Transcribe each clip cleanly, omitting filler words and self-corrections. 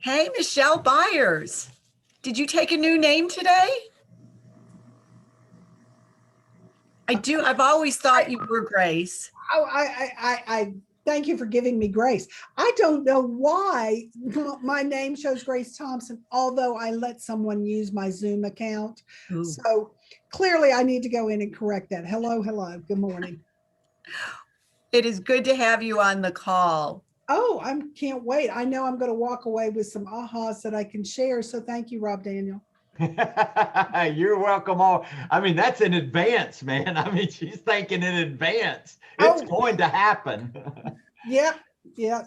Hey, Michelle Byers. Did you take a new name today? I do. I've always thought you were Grace. Oh, I thank you for giving me grace. I don't know why my name shows Grace Thompson, although I let someone use my Zoom account. Ooh. So clearly I need to go in and correct that. Hello, good morning. It is good to have you on the call. Oh, I can't wait. I know I'm going to walk away with some ahas that I can share. So thank you, Rob Daniel. You're welcome. I mean, that's in advance, man. I mean, she's thinking in advance. It's going to happen. Yep. Yeah.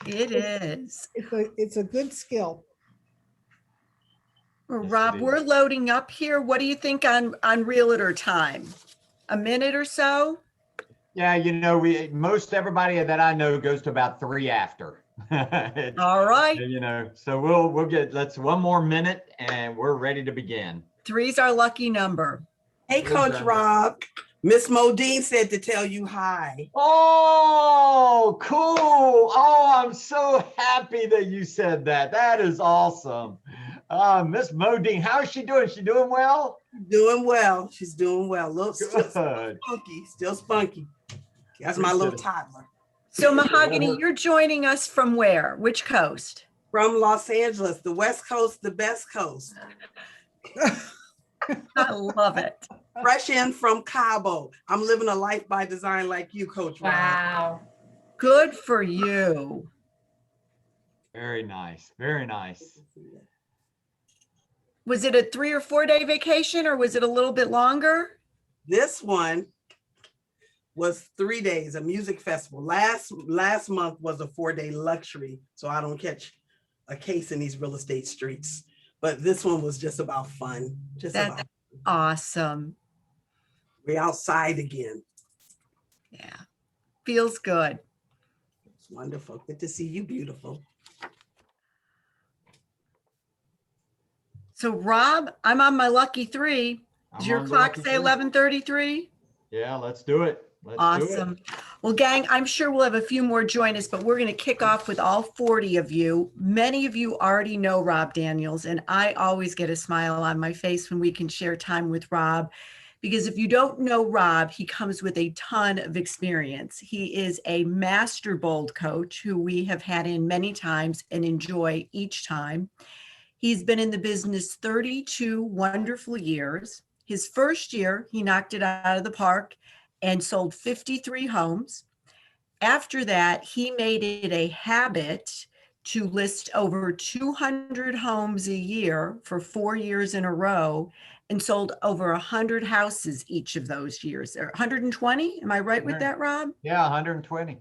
It is. It's a good skill. Well, Rob, we're loading up here. What do you think on realtor time? A minute or so? Yeah, most everybody that I know goes to about 3 after. All right. So we'll get, let's one more minute and we're ready to begin. 3's our lucky number. Hey, Coach Rob. Miss Modine said to tell you hi. Oh, cool. Oh, I'm so happy that you said that. That is awesome. Miss Modine, how is she doing? She doing well? Doing well. She's doing well. Look, still spunky. That's my little toddler. So Mahogany, you're joining us from where? Which coast? From Los Angeles, the West Coast, the best coast. I love it. Fresh in from Cabo. I'm living a life by design like you, Coach Rob. Wow. Good for you. Very nice. Very nice. Was it a 3 or 4 day vacation or was it a little bit longer? This one was 3 days, a music festival. Last month was a 4-day luxury, so I don't catch a case in these real estate streets. But this one was just about fun. That's awesome. We're outside again. Yeah, feels good. It's wonderful. Good to see you, beautiful. So Rob, I'm on my lucky 3. Does your clock say 11:33? Yeah, let's do it. Awesome. Well, gang, I'm sure we'll have a few more join us, but we're going to kick off with all 40 of you. Many of you already know Rob Daniels, and I always get a smile on my face when we can share time with Rob, because if you don't know Rob, he comes with a ton of experience. He is a master bold coach who we have had in many times and enjoy each time. He's been in the business 32 wonderful years. His first year, he knocked it out of the park and sold 53 homes. After that, he made it a habit to list over 200 homes a year for 4 years in a row and sold over 100 houses each of those years. 120? Am I right with that, Rob? Yeah, 120.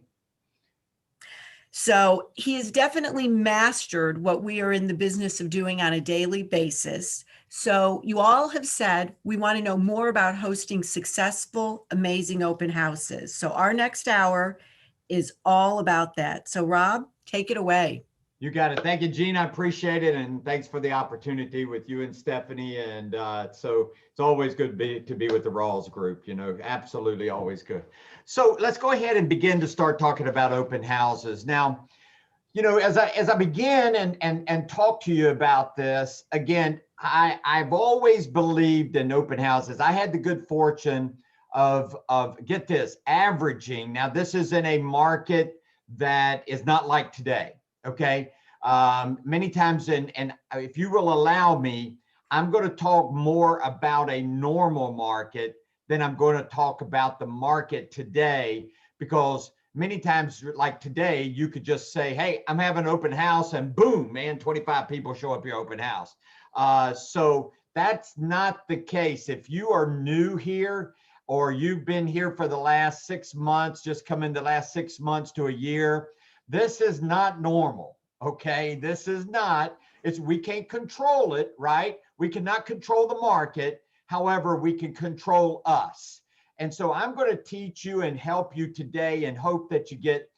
So he has definitely mastered what we are in the business of doing on a daily basis. So you all have said, we want to know more about hosting successful, amazing open houses. So our next hour is all about that. So Rob, take it away. You got it. Thank you, Gene. I appreciate it. And thanks for the opportunity with you and Stephanie. And so it's always good to be with the Rawls group, absolutely always good. So let's go ahead and begin to start talking about open houses. Now, as I begin and talk to you about this, again, I've always believed in open houses. I had the good fortune of get this, averaging. Now, this is in a market that is not like today. Okay. Many times, and if you will allow me, I'm going to talk more about a normal market than I'm going to talk about the market today, because many times like today, you could just say, hey, I'm having an open house and boom, man, 25 people show up your open house. So that's not the case. If you are new here or you've been here for the last 6 months, just come in the last 6 months to a year, this is not normal, okay? This is not, we can't control it, right? We cannot control the market. However, we can control us. And so I'm going to teach you and help you today and hope that you get,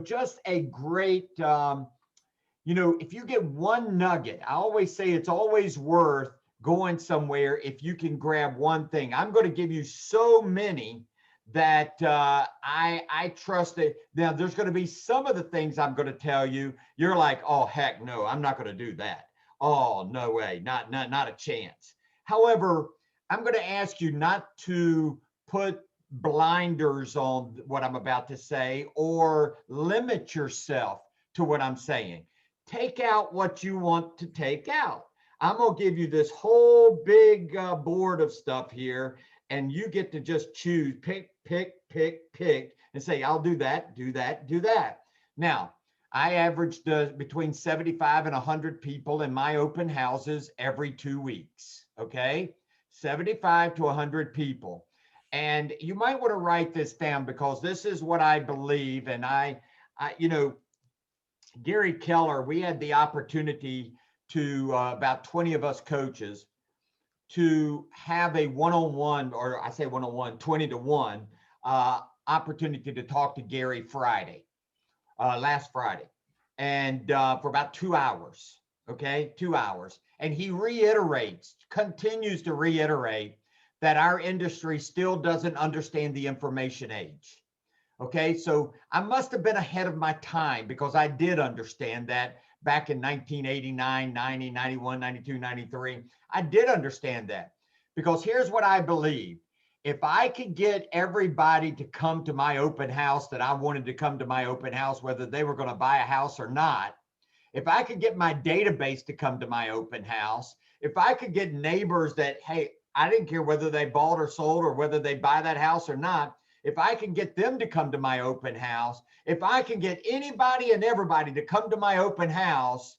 just a great, if you get one nugget, I always say it's always worth going somewhere if you can grab one thing. I'm going to give you so many that I trust it. Now, there's going to be some of the things I'm going to tell you. You're like, oh, heck no, I'm not going to do that. Oh, no way, not a chance. However, I'm going to ask you not to put blinders on what I'm about to say or limit yourself to what I'm saying. Take out what you want to take out. I'm going to give you this whole big board of stuff here, and you get to just choose, pick, and say, I'll do that, do that, do that. Now, I averaged between 75 and 100 people in my open houses every 2 weeks, okay? 75 to 100 people. And you might want to write this down because this is what I believe. And I Gary Keller, we had the opportunity to, about 20 of us coaches, to have a one-on-one, or I say one-on-one, 20 to 1 opportunity to talk to Gary Friday, last Friday, and for about 2 hours, okay, 2 hours. And he continues to reiterate that our industry still doesn't understand the information age. Okay, so I must have been ahead of my time because I did understand that back in 1989, 90, 91, 92, 93. I did understand that because here's what I believe. If I could get everybody to come to my open house that I wanted to come to my open house, whether they were going to buy a house or not, if I could get my database to come to my open house, if I could get neighbors that, hey, I didn't care whether they bought or sold or whether they buy that house or not, if I can get them to come to my open house, if I can get anybody and everybody to come to my open house,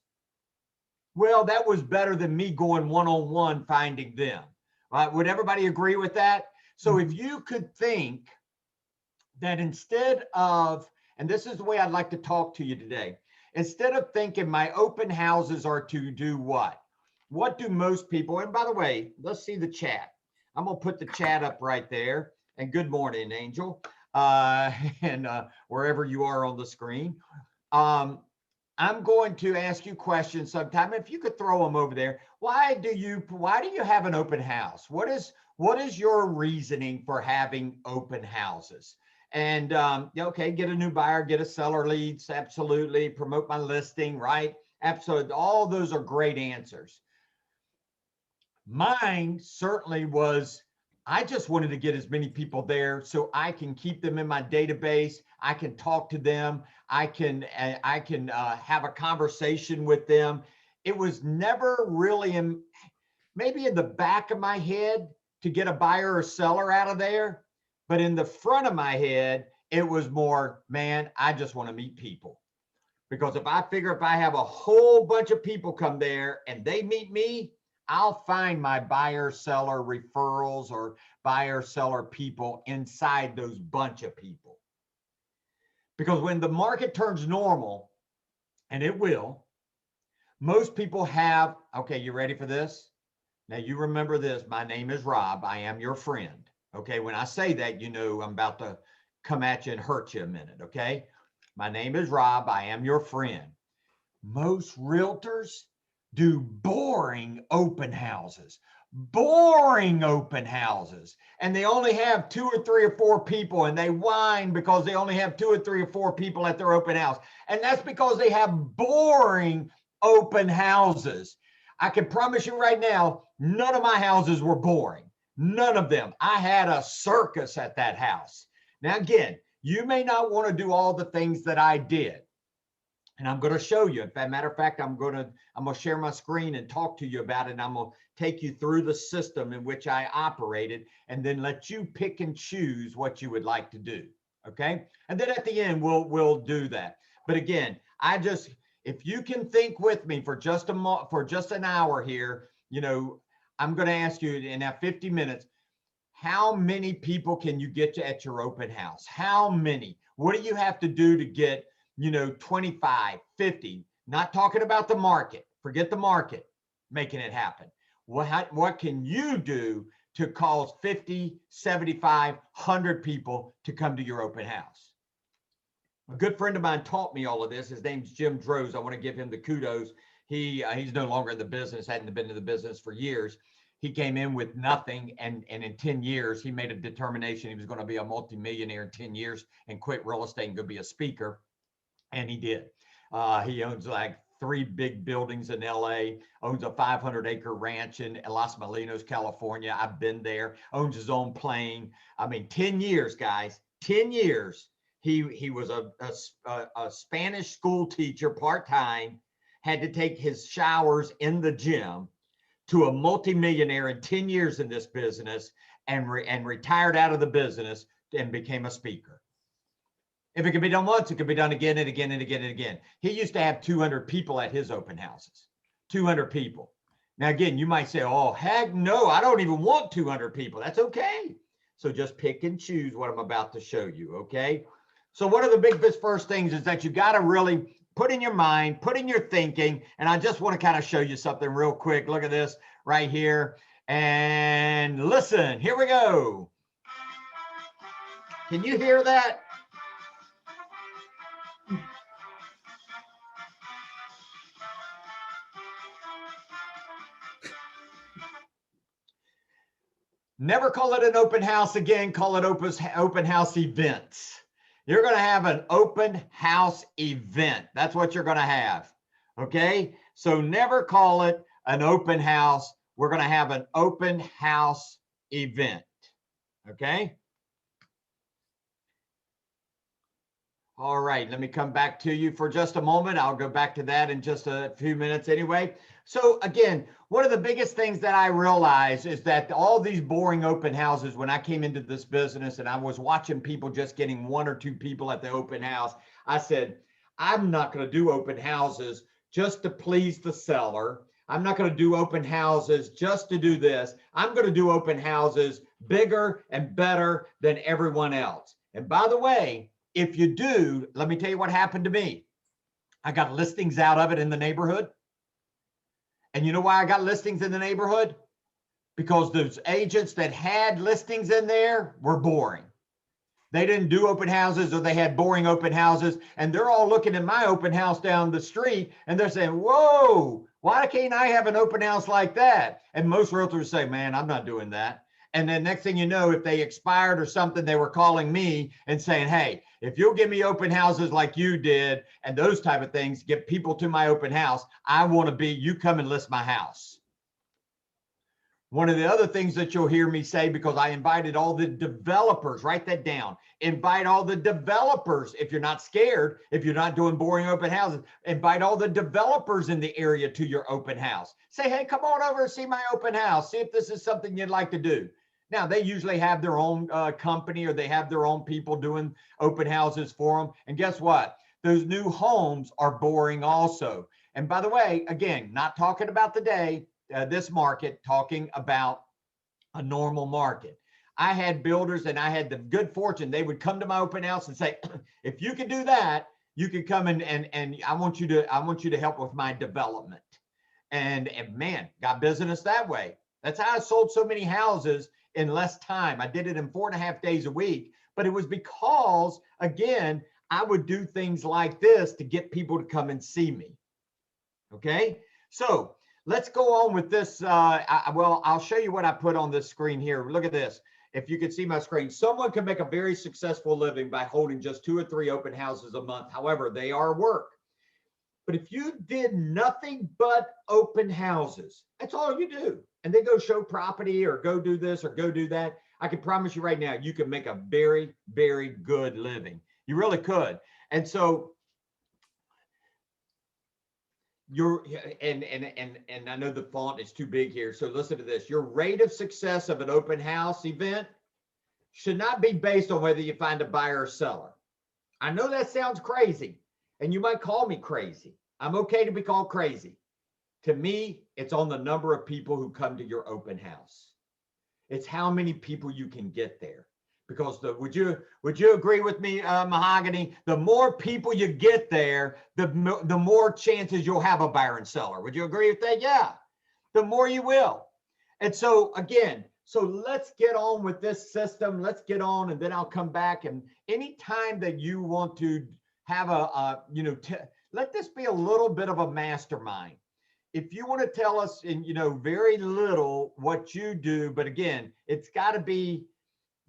well, that was better than me going one-on-one finding them. Would everybody agree with that? So if you could think that instead of, and this is the way I'd like to talk to you today, instead of thinking my open houses are to do what? What do most people, and by the way, let's see the chat. I'm going to put the chat up right there. And good morning, Angel, and wherever you are on the screen. I'm going to ask you questions sometime. If you could throw them over there. Why do you have an open house? What is your reasoning for having open houses? And okay, get a new buyer, get a seller leads, absolutely. Promote my listing, right? Absolutely. All those are great answers. Mine certainly was, I just wanted to get as many people there so I can keep them in my database. I can talk to them. I can have a conversation with them. It was never really maybe in the back of my head to get a buyer or seller out of there, but in the front of my head, it was more, man, I just want to meet people. Because if I have a whole bunch of people come there and they meet me, I'll find my buyer seller referrals or buyer seller people inside those bunch of people. Because when the market turns normal, and it will, most people have, okay, you ready for this? Now you remember this, my name is Rob, I am your friend. Okay, when I say that, you know I'm about to come at you and hurt you a minute, okay? My name is Rob, I am your friend. Most realtors do boring open houses, and they only have 2 or 3 or 4 people, and they whine because they only have 2 or 3 or 4 people at their open house. And that's because they have boring open houses. I can promise you right now, none of my houses were boring. None of them. I had a circus at that house. Now, again, you may not want to do all the things that I did. And I'm going to show you. As a matter of fact, I'm going to share my screen and talk to you about it. And I'm going to take you through the system in which I operated and then let you pick and choose what you would like to do. Okay. And then at the end, we'll do that. But again, if you can think with me for just an hour here, I'm going to ask you in that 50 minutes, how many people can you get to at your open house? How many? What do you have to do to get 25, 50, not talking about the market, forget the market, making it happen. What can you do to cause 50, 75, 100 people to come to your open house? A good friend of mine taught me all of this. His name's Jim Droz. I want to give him the kudos. He's no longer in the business, hadn't been in the business for years. He came in with nothing, and in 10 years, he made a determination he was going to be a multimillionaire in 10 years and quit real estate and go be a speaker. And he did. He owns like 3 big buildings in LA, owns a 500-acre ranch in Los Molinos, California. I've been there, owns his own plane. I mean, 10 years, guys, 10 years. He was a Spanish school teacher part-time, had to take his showers in the gym, to a multimillionaire in 10 years in this business, and retired out of the business and became a speaker. If it can be done once, it can be done again and again and again and again. He used to have 200 people at his open houses, 200 people. Now, again, you might say, oh, heck no, I don't even want 200 people. That's okay. So just pick and choose what I'm about to show you, okay? So one of the big first things is that you got to really put in your mind, put in your thinking, and I just want to kind of show you something real quick. Look at this right here. And listen, here we go. Can you hear that? Never call it an open house again. Call it open house events. You're going to have an open house event. That's what you're going to have. Okay. So never call it an open house. We're going to have an open house event. Okay. All right. Let me come back to you for just a moment. I'll go back to that in just a few minutes anyway. So again, one of the biggest things that I realized is that all these boring open houses, when I came into this business and I was watching people just getting 1 or 2 people at the open house, I said, I'm not going to do open houses just to please the seller. I'm not going to do open houses just to do this. I'm going to do open houses bigger and better than everyone else. And by the way, if you do, let me tell you what happened to me. I got listings out of it in the neighborhood. And you know why I got listings in the neighborhood? Because those agents that had listings in there were boring. They didn't do open houses, or they had boring open houses. And they're all looking at my open house down the street and they're saying, whoa, why can't I have an open house like that? And most realtors say, man, I'm not doing that. And then next thing you know, if they expired or something, they were calling me and saying, hey, if you'll give me open houses like you did and those type of things, get people to my open house, I want to be, you come and list my house. One of the other things that you'll hear me say, because I invited all the developers, write that down, invite all the developers. If you're not scared, if you're not doing boring open houses, invite all the developers in the area to your open house. Say, hey, come on over and see my open house. See if this is something you'd like to do. Now, they usually have their own company, or they have their own people doing open houses for them. And guess what? Those new homes are boring also. And by the way, again, not talking about the day, this market, talking about a normal market. I had builders, and I had the good fortune. They would come to my open house and say, if you can do that, you can come and I want you to help with my development. And man, got business that way. That's how I sold so many houses in less time. I did it in 4.5 days a week, but it was because, again, I would do things like this to get people to come and see me. Okay, so let's go on with this. Well, I'll show you what I put on this screen here. Look at this. If you can see my screen, someone can make a very successful living by holding just 2 or 3 open houses a month. However, they are work. But if you did nothing but open houses, that's all you do, and they go show property or go do this or go do that, I can promise you right now, you can make a very, very good living. You really could. And so and I know the font is too big here, so listen to this. Your rate of success of an open house event should not be based on whether you find a buyer or seller. I know that sounds crazy, and you might call me crazy. I'm okay to be called crazy. To me, it's on the number of people who come to your open house. It's how many people you can get there. Because would you agree with me, Mahogany? The more people you get there, the more chances you'll have a buyer and seller. Would you agree with that? Yeah, the more you will. And so again, so let's get on with this system. Let's get on, and then I'll come back. And anytime that you want to have let this be a little bit of a mastermind. if you want to tell us in, very little what you do, but again, it's got to be,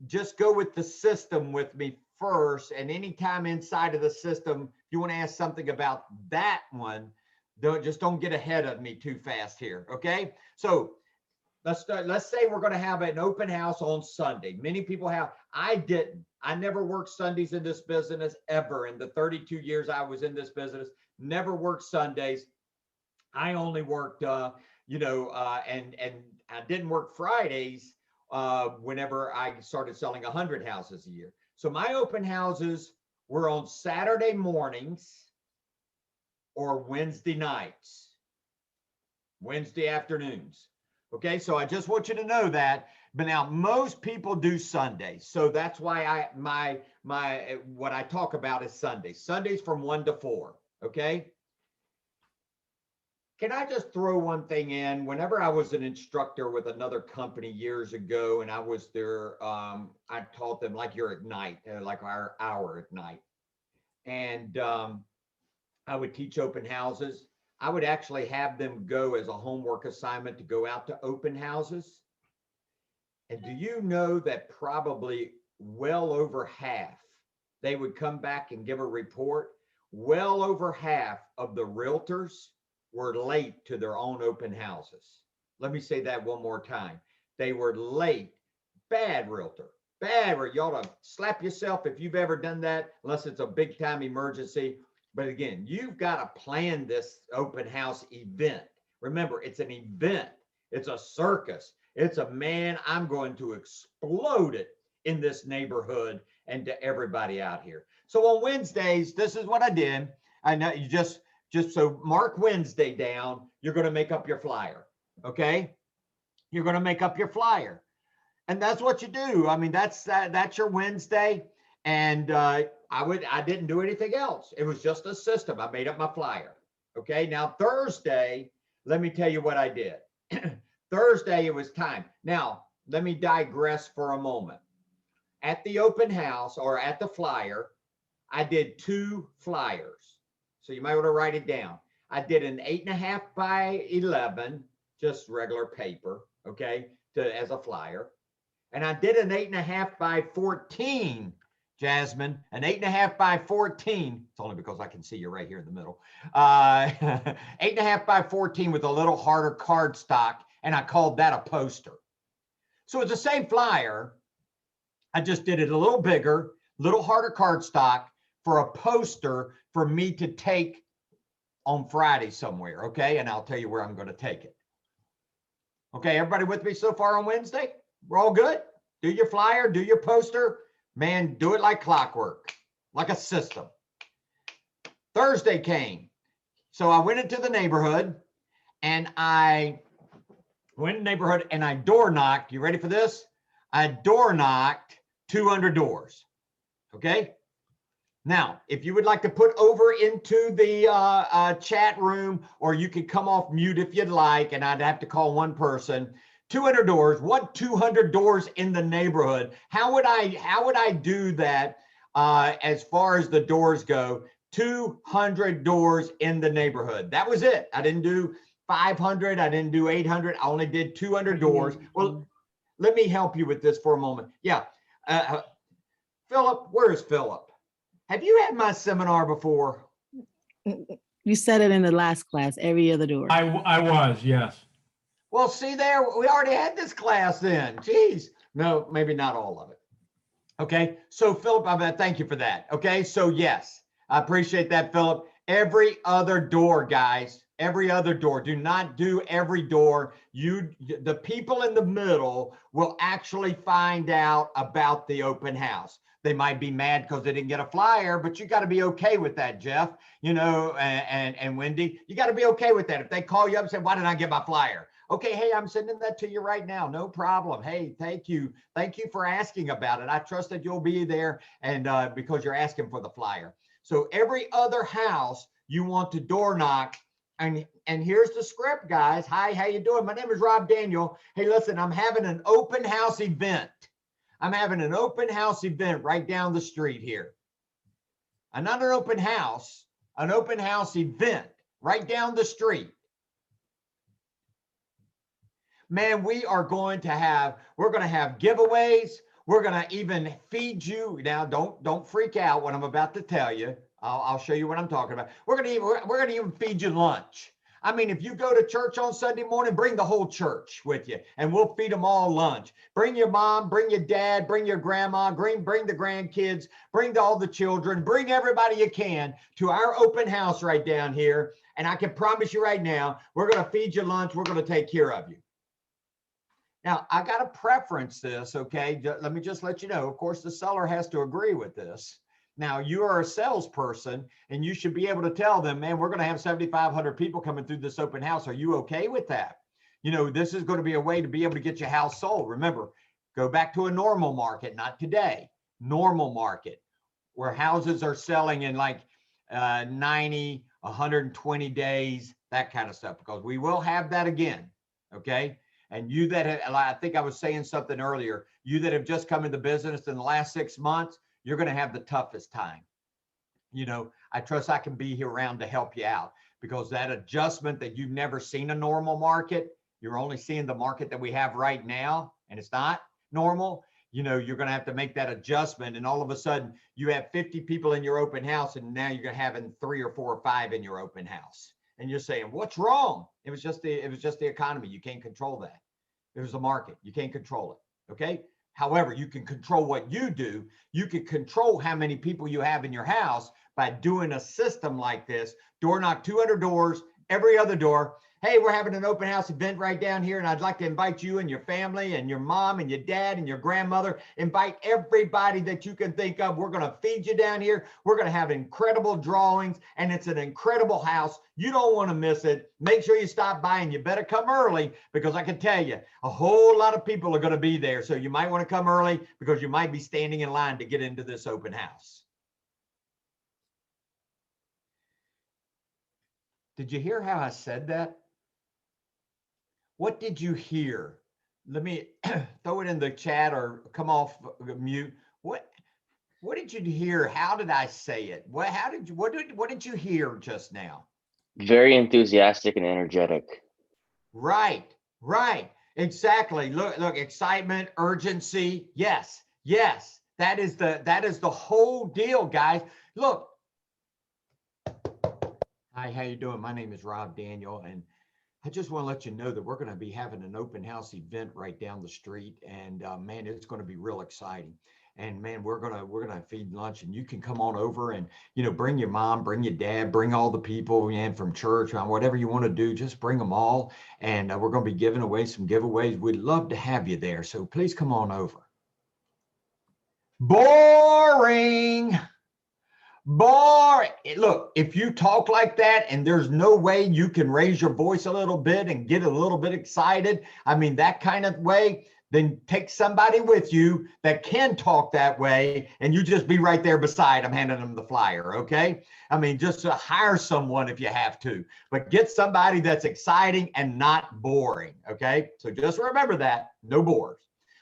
just go with the system with me first. And anytime inside of the system, if you want to ask something about that one, don't get ahead of me too fast here. Okay. So let's start. Let's say we're going to have an open house on Sunday. Many people have. I didn't. I never worked Sundays in this business ever. In the 32 years I was in this business, never worked Sundays. I only worked, and I didn't work Fridays whenever I started selling 100 houses a year. So my open houses were on Saturday mornings or Wednesday nights, Wednesday afternoons. Okay, so I just want you to know that. But now most people do Sundays, so that's why what I talk about is Sundays. Sundays from 1 to 4. Okay. Can I just throw one thing in? Whenever I was an instructor with another company years ago, and I was there, I taught them like your Ignite, like our hour Ignite, and I would teach open houses. I would actually have them go as a homework assignment to go out to open houses. And do you know that probably well over half, they would come back and give a report, well over half of the realtors were late to their own open houses. Let me say that one more time. They were late. Bad realtor. Bad. You ought to slap yourself if you've ever done that, unless it's a big time emergency. But again, you've got to plan this open house event. Remember, it's an event. It's a circus. It's a, man, I'm going to explode it in this neighborhood and to everybody out here. So on Wednesdays, this is what I did. I know you just so mark Wednesday down, you're going to make up your flyer. Okay. You're going to make up your flyer. And that's what you do. I mean, that's your Wednesday. And I didn't do anything else. It was just a system. I made up my flyer. Okay. Now Thursday, let me tell you what I did. Thursday, it was time. Now, let me digress for a moment. At the open house or at the flyer, I did 2 flyers. So you might want to write it down. I did an 8.5 by 11, just regular paper, okay, as a flyer. And I did an 8.5 by 14, Jasmine, an 8.5 by 14. It's only because I can see you right here in the middle. 8.5 by 14 with a little harder cardstock, and I called that a poster. So it's the same flyer. I just did it a little bigger, little harder cardstock for a poster for me to take on Friday somewhere, okay? And I'll tell you where I'm going to take it. Okay, everybody with me so far on Wednesday? We're all good? Do your flyer, do your poster. Man, do it like clockwork, like a system. Thursday came. So I went into the neighborhood and I door knocked. You ready for this? I door knocked 200 doors. Okay. Now, if you would like to put over into the chat room, or you could come off mute if you'd like, and I'd have to call one person. 200 doors. What 200 doors in the neighborhood? How would I do that as far as the doors go? 200 doors in the neighborhood. That was it. I didn't do 500. I didn't do 800. I only did 200 doors. Well, let me help you with this for a moment. Yeah. Philip, where is Philip? Have you had my seminar before? You said it in the last class, every other door. I was, yes. Well, see there, we already had this class then. Geez. No, maybe not all of it. Okay. So Philip, thank you for that. Okay. So yes, I appreciate that, Philip. Every other door, guys, every other door. Do not do every door. The people in the middle will actually find out about the open house. They might be mad because they didn't get a flyer, but you got to be okay with that, Jeff, and Wendy. You got to be okay with that. If they call you up and say, why didn't I get my flyer? Okay, hey, I'm sending that to you right now. No problem. Hey, thank you. Thank you for asking about it. I trust that you'll be there, and because you're asking for the flyer. So every other house you want to door knock. And here's the script, guys. Hi, how you doing? My name is Rob Daniel. Hey, listen, I'm having an open house event. I'm having an open house event right down the street here. Not an open house event right down the street. man, we're going to have giveaways. We're going to even feed you. Now, don't freak out what I'm about to tell you. I'll show you what I'm talking about. We're going to even feed you lunch. I mean, if you go to church on Sunday morning, bring the whole church with you and we'll feed them all lunch. Bring your mom, bring your dad, bring your grandma, bring the grandkids, bring all the children, bring everybody you can to our open house right down here. And I can promise you right now, we're going to feed you lunch. We're going to take care of you. Now, I got to preference this, okay? Let me just let you know. Of course, the seller has to agree with this. Now, you are a salesperson and you should be able to tell them, man, we're going to have 7,500 people coming through this open house. Are you okay with that? You know, this is going to be a way to be able to get your house sold. Remember, go back to a normal market, not today. Normal market where houses are selling in like 90, 120 days, that kind of stuff, because we will have that again. Okay. And you that have, I think I was saying something earlier, you that have just come into business in the last 6 months, you're going to have the toughest time. You know, I trust I can be here around to help you out, because that adjustment that you've never seen a normal market, you're only seeing the market that we have right now, and it's not normal. You know, you're going to have to make that adjustment. And all of a sudden you have 50 people in your open house, and now you're going to have 3 or 4 or 5 in your open house. And you're saying, what's wrong? It was just the economy. You can't control that. It was the market. You can't control it. Okay. However, you can control what you do. You can control how many people you have in your house by doing a system like this. Door knock 200 doors, every other door. Hey, we're having an open house event right down here, and I'd like to invite you and your family and your mom and your dad and your grandmother. Invite everybody that you can think of. We're going to feed you down here. We're going to have incredible drawings, and it's an incredible house. You don't want to miss it. Make sure you stop by, and you better come early, because I can tell you a whole lot of people are going to be there. So you might want to come early, because you might be standing in line to get into this open house. Did you hear how I said that? What did you hear? Let me throw it in the chat or come off mute. What did you hear? How did I say it? What did you hear just now? Very enthusiastic and energetic. Right, exactly. Look, excitement, urgency. Yes. That is the whole deal, guys. Look. Hi, how you doing? My name is Rob Daniel, and I just want to let you know that we're going to be having an open house event right down the street, and man, it's going to be real exciting. And man, we're gonna feed lunch, and you can come on over and, you know, bring your mom, bring your dad, bring all the people, and from church, whatever you want to do, just bring them all. And we're going to be giving away some giveaways. We'd love to have you there, so please come on over. Boring. Look, if you talk like that and there's no way you can raise your voice a little bit and get a little bit excited, I mean, that kind of way, then take somebody with you that can talk that way, and you just be right there beside them, handing them the flyer. Okay. I mean, just to hire someone if you have to, but get somebody that's exciting and not boring. Okay. So just remember that, no bores.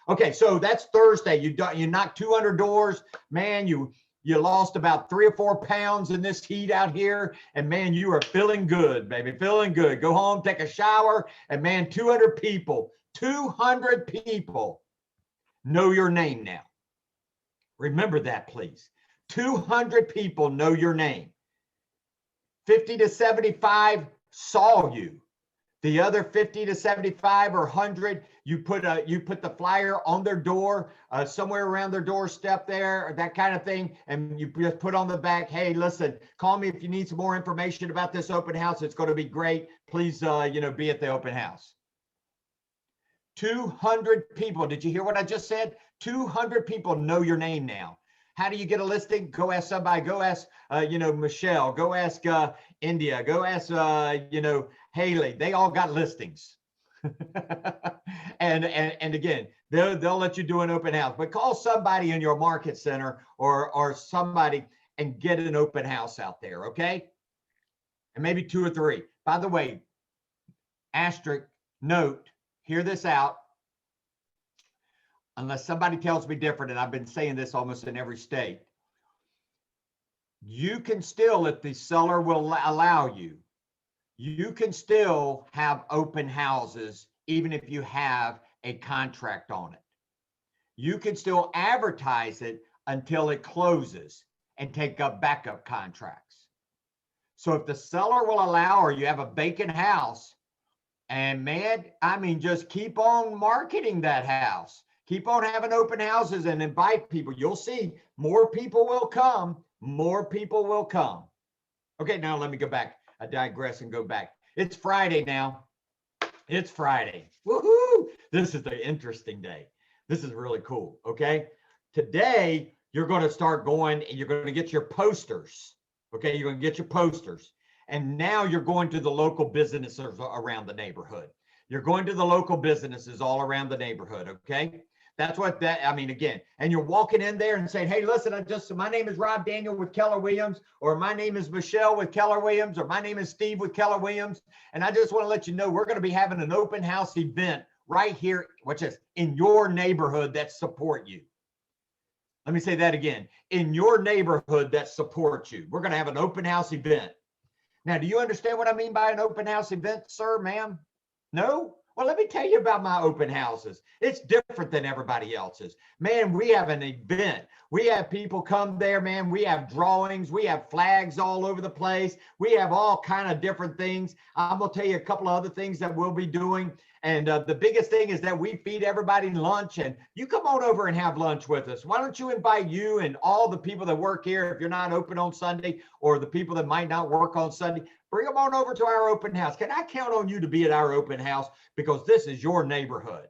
Okay. So that's Thursday. You knocked 200 doors, man. You lost about 3 or 4 pounds in this heat out here. And man, you are feeling good, baby, feeling good. Go home, take a shower, and man, 200 people know your name now. Remember that, please. 200 people know your name. 50 to 75 saw you. The other 50 to 75 or 100, you put the flyer on their door, somewhere around their doorstep there, or that kind of thing, and you just put on the back, hey, listen, call me if you need some more information about this open house. It's going to be great. Please, be at the open house. 200 people. Did you hear what I just said? 200 people know your name now. How do you get a listing? Go ask somebody. Go ask, Michelle. Go ask India. Go ask, Haley. They all got listings. and again, they'll let you do an open house. But call somebody in your market center or somebody and get an open house out there, okay? And maybe 2 or 3. By the way, asterisk, note, hear this out. Unless somebody tells me different, and I've been saying this almost in every state, you can still, if the seller will allow you, you can still have open houses even if you have a contract on it. You can still advertise it until it closes and take up backup contracts. So if the seller will allow, or you have a vacant house, and man, I mean, just keep on marketing that house. Keep on having open houses and invite people. You'll see more people will come. More people will come. Okay, now let me go back. I digress and go back. It's Friday now. It's Friday. Woohoo! This is the interesting day. This is really cool. Okay. Today, you're going to start going and you're going to get your posters. Okay. You're going to get your posters. And now you're going to the local businesses around the neighborhood. You're going to the local businesses all around the neighborhood. Okay. That's what that, I mean, again, and you're walking in there and saying, hey, listen, my name is Rob Daniel with Keller Williams, or my name is Michelle with Keller Williams, or my name is Steve with Keller Williams. And I just want to let you know, we're going to be having an open house event right here, which is in your neighborhood that support you. Let me say that again, in your neighborhood that supports you. We're going to have an open house event. Now, do you understand what I mean by an open house event, sir, ma'am? No? Well, let me tell you about my open houses. It's different than everybody else's. Man, we have an event. We have people come there, man. We have drawings. We have flags all over the place. We have all kind of different things. I'm going to tell you a couple of other things that we'll be doing. And the biggest thing is that we feed everybody lunch, and you come on over and have lunch with us. Why don't you invite you and all the people that work here, if you're not open on Sunday, or the people that might not work on Sunday, bring them on over to our open house. Can I count on you to be at our open house? Because this is your neighborhood.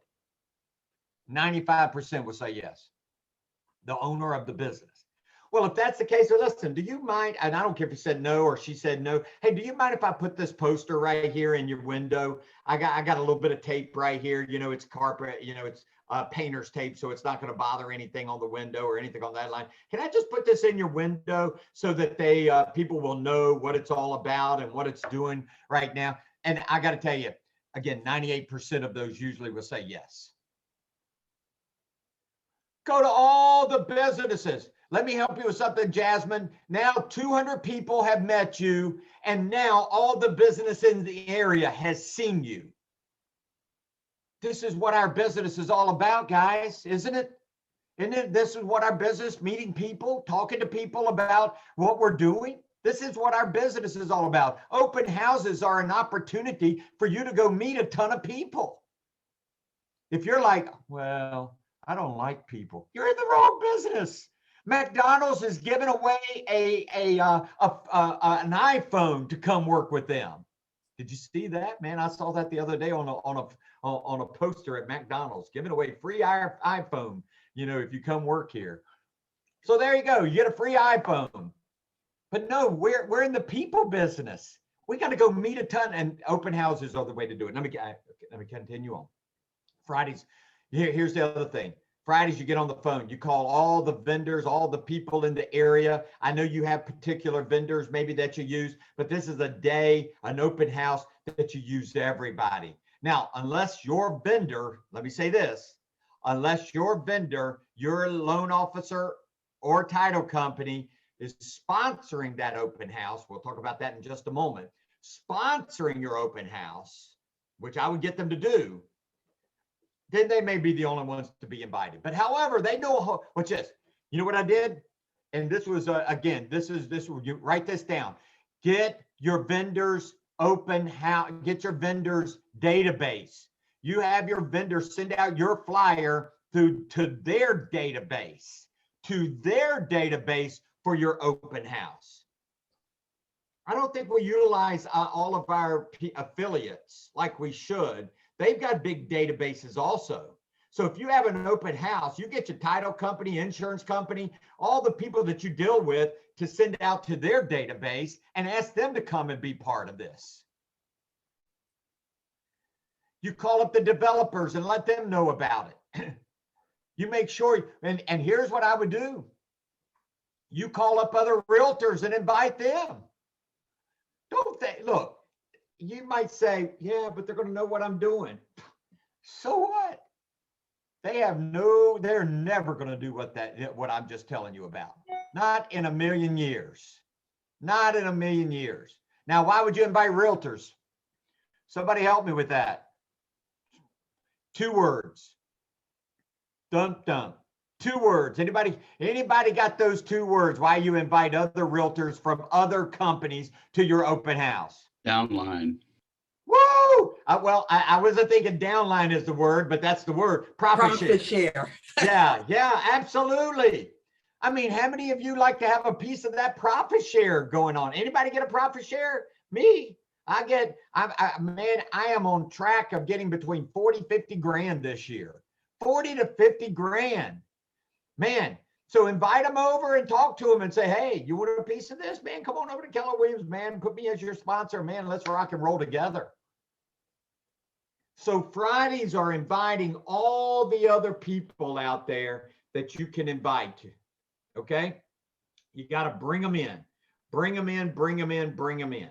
95% will say yes. The owner of the business. Well, if that's the case, so listen, do you mind, and I don't care if you said no or she said no, hey, do you mind if I put this poster right here in your window? I got a little bit of tape right here, you know, it's carpet, you know, it's painter's tape, so it's not going to bother anything on the window or anything on that line. Can I just put this in your window so that people will know what it's all about and what it's doing right now? And I got to tell you, again, 98% of those usually will say yes. Go to all the businesses. Let me help you with something, Jasmine. Now 200 people have met you, and now all the business in the area has seen you. This is what our business is all about, guys, isn't it? Isn't it? This is what our business, meeting people, talking to people about what we're doing. This is what our business is all about. Open houses are an opportunity for you to go meet a ton of people. If you're like, well, I don't like people, you're in the wrong business. McDonald's is giving away an iPhone to come work with them. Did you see that, man? I saw that the other day on a poster at McDonald's, giving away free iPhone. You know, if you come work here. So there you go. You get a free iPhone. But no, we're in the people business. We got to go meet a ton, and open houses are the way to do it. Let me continue on. Fridays. Here's the other thing. Fridays, you get on the phone, you call all the vendors, all the people in the area. I know you have particular vendors maybe that you use, but this is a day, an open house that you use to everybody. Now, unless your vendor, let me say this, unless your vendor, your loan officer or title company is sponsoring that open house, we'll talk about that in just a moment, sponsoring your open house, which I would get them to do, then they may be the only ones to be invited. But however, they know what's this. You know what I did? And this was, again, you write this down. Get your vendors open house, get your vendors database. You have your vendors send out your flyer to their database for your open house. I don't think we utilize all of our affiliates like we should. They've got big databases also. So if you have an open house, you get your title company, insurance company, all the people that you deal with to send out to their database and ask them to come and be part of this. You call up the developers and let them know about it. You make sure, and here's what I would do. You call up other realtors and invite them. Don't they, look, you might say, yeah, but they're going to know what I'm doing. So what? They're never going to do what I'm just telling you about. Not in a million years. Not in a million years. Now, why would you invite realtors? Somebody help me with that. 2 words. Dum dum. 2 words. Anybody got those 2 words? Why you invite other realtors from other companies to your open house? Downline. Woo! I wasn't thinking downline is the word, but that's the word. Profit share. Yeah, absolutely. I mean, how many of you like to have a piece of that profit share going on? Anybody get a profit share? Me. Man, I am on track of getting between 40, 50 grand this year. 40 to 50 grand. Man, so invite them over and talk to them and say, hey, you want a piece of this, man? Come on over to Keller Williams, man. Put me as your sponsor, man. Let's rock and roll together. So Fridays are inviting all the other people out there that you can invite to, okay? You got to bring them in. Bring them in, bring them in, bring them in.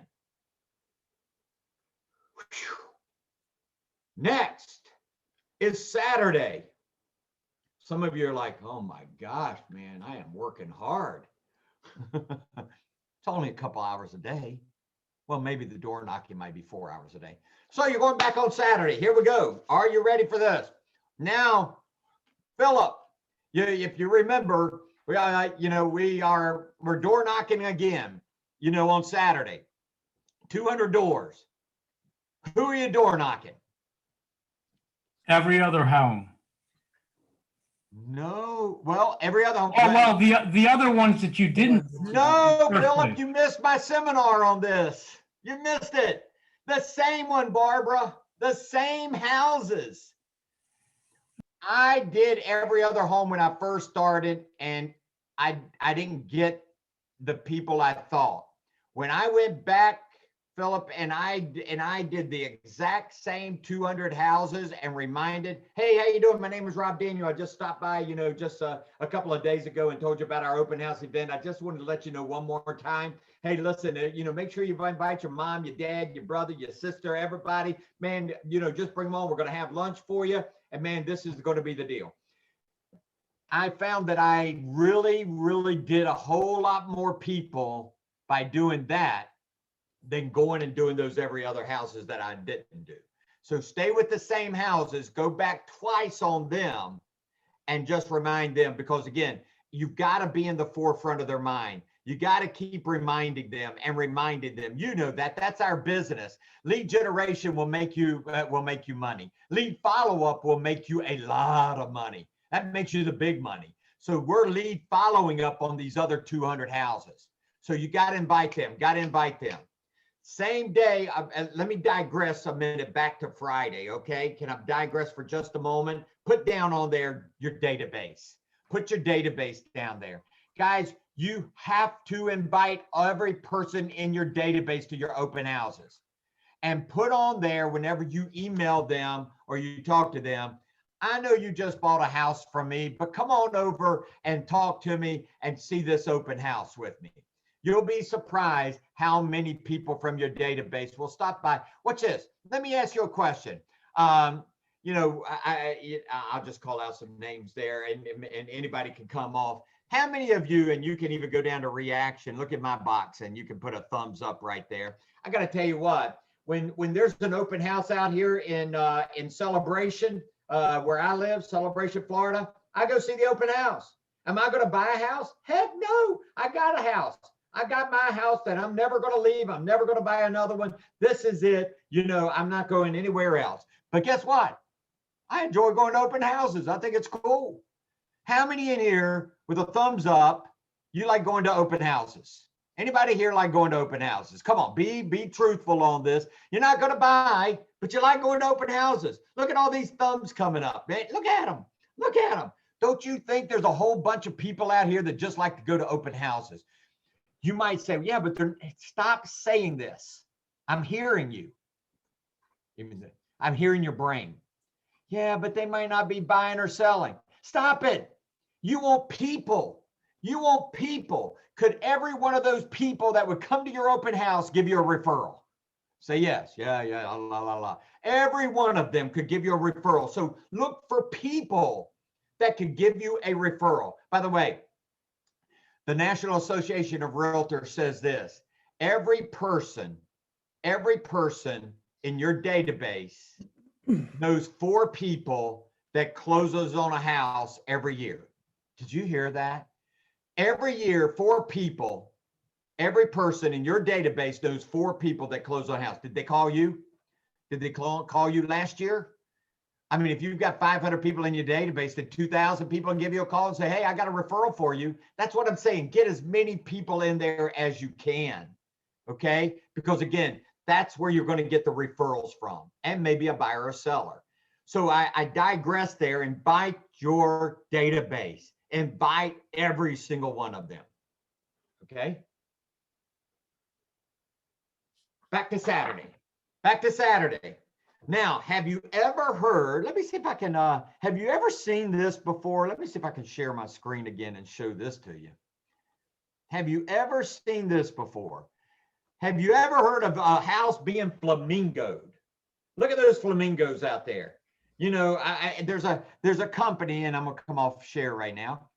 Whew. Next is Saturday. Some of you are like, oh my gosh, man, I am working hard. It's only a couple hours a day. Well, maybe the door knocking might be 4 hours a day. So you're going back on Saturday. Here we go. Are you ready for this? Now, Philip, if you remember, we're door knocking again, on Saturday. 200 doors. Who are you door knocking? Every other home. No, well, every other home. Oh, well, the other ones that you didn't. No, Philip, you missed my seminar on this. You missed it. The same one, Barbara. The same houses. I did every other home when I first started, and I didn't get the people I thought. When I went back, Philip, and I did the exact same 200 houses and reminded, hey, how you doing? My name is Rob Daniel. I just stopped by, just a couple of days ago and told you about our open house event. I just wanted to let you know one more time. Hey, listen, make sure you invite your mom, your dad, your brother, your sister, everybody. Man, just bring them on. We're going to have lunch for you. And man, this is going to be the deal. I found that I really, really did a whole lot more people by doing that than going and doing those every other houses that I didn't do. So stay with the same houses, go back twice on them and just remind them, because again, you've got to be in the forefront of their mind. You got to keep reminding them and reminding them, that's our business. Lead generation will make you money. Lead follow-up will make you a lot of money. That makes you the big money. So we're lead following up on these other 200 houses. So you got to invite them. Same day, let me digress a minute back to Friday, okay? Can I digress for just a moment? Put down on there your database. Put your database down there. Guys, you have to invite every person in your database to your open houses. And put on there whenever you email them or you talk to them, I know you just bought a house from me, but come on over and talk to me and see this open house with me. You'll be surprised how many people from your database will stop by. Watch this. Let me ask you a question. I'll just call out some names there and anybody can come off. How many of you, and you can even go down to reaction, look at my box and you can put a thumbs up right there. I got to tell you what, when there's an open house out here in Celebration, where I live, Celebration, Florida, I go see the open house. Am I going to buy a house? Heck no, I got a house. I got my house that I'm never going to leave. I'm never going to buy another one. This is it. I'm not going anywhere else. But guess what? I enjoy going to open houses. I think it's cool. How many in here with a thumbs up, you like going to open houses? Anybody here like going to open houses? Come on, be truthful on this. You're not going to buy, but you like going to open houses. Look at all these thumbs coming up, man. Look at them. Look at them. Don't you think there's a whole bunch of people out here that just like to go to open houses? You might say, yeah, but stop saying this. I'm hearing you. I'm hearing your brain. Yeah, but they might not be buying or selling. Stop it. You want people. You want people. Could every one of those people that would come to your open house give you a referral? Say yes. Yeah. La. Every one of them could give you a referral. So look for people that could give you a referral. By the way, the National Association of Realtors says this: every person in your database knows 4 people that closes on a house every year. Did you hear that? Every year, 4 people, every person in your database knows 4 people that close on a house. Did they call you? Did they call you last year? I mean, if you've got 500 people in your database, then 2,000 people can give you a call and say, hey, I got a referral for you. That's what I'm saying. Get as many people in there as you can. Okay? Because again, that's where you're going to get the referrals from, and maybe a buyer or a seller. So I digress there. Invite your database. Invite every single one of them. Okay? Back to Saturday. Back to Saturday. Now, have you ever heard, let me see if I can, have you ever seen this before? Let me see if I can share my screen again and show this to you. Have you ever seen this before? Have you ever heard of a house being flamingoed? Look at those flamingos out there. You know, there's a company, and I'm gonna come off share right now.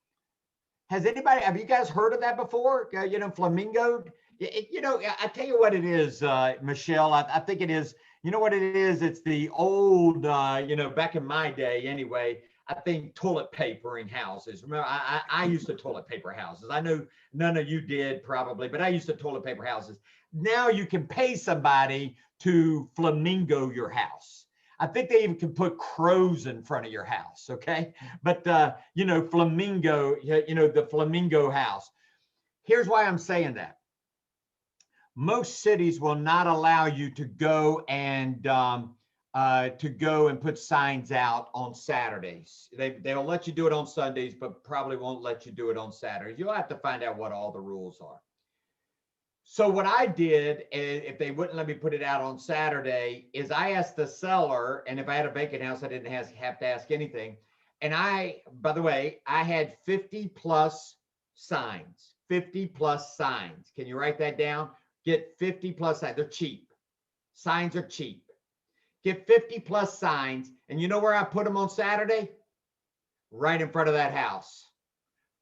Have you guys heard of that before? You know, flamingoed. You know, I tell you what it is, Michelle. I think it is. You know what it is? It's the old, you know, back in my day anyway, I think toilet papering houses. Remember, I used to toilet paper houses. I know none of you did probably, but I used to toilet paper houses. Now you can pay somebody to flamingo your house. I think they even can put crows in front of your house, okay? But, you know, flamingo, you know, the flamingo house. Here's why I'm saying that. Most cities will not allow you to go and put signs out on Saturdays. They'll let you do it on Sundays, but probably won't let you do it on Saturdays. You'll have to find out what all the rules are. So what I did, if they wouldn't let me put it out on Saturday, is I asked the seller, and if I had a vacant house, I didn't have to ask anything. And by the way, I had 50 plus signs, 50 plus signs. Can you write that down? Get 50 plus signs. They're cheap. Signs are cheap. Get 50 plus signs. And you know where I put them on Saturday? Right in front of that house.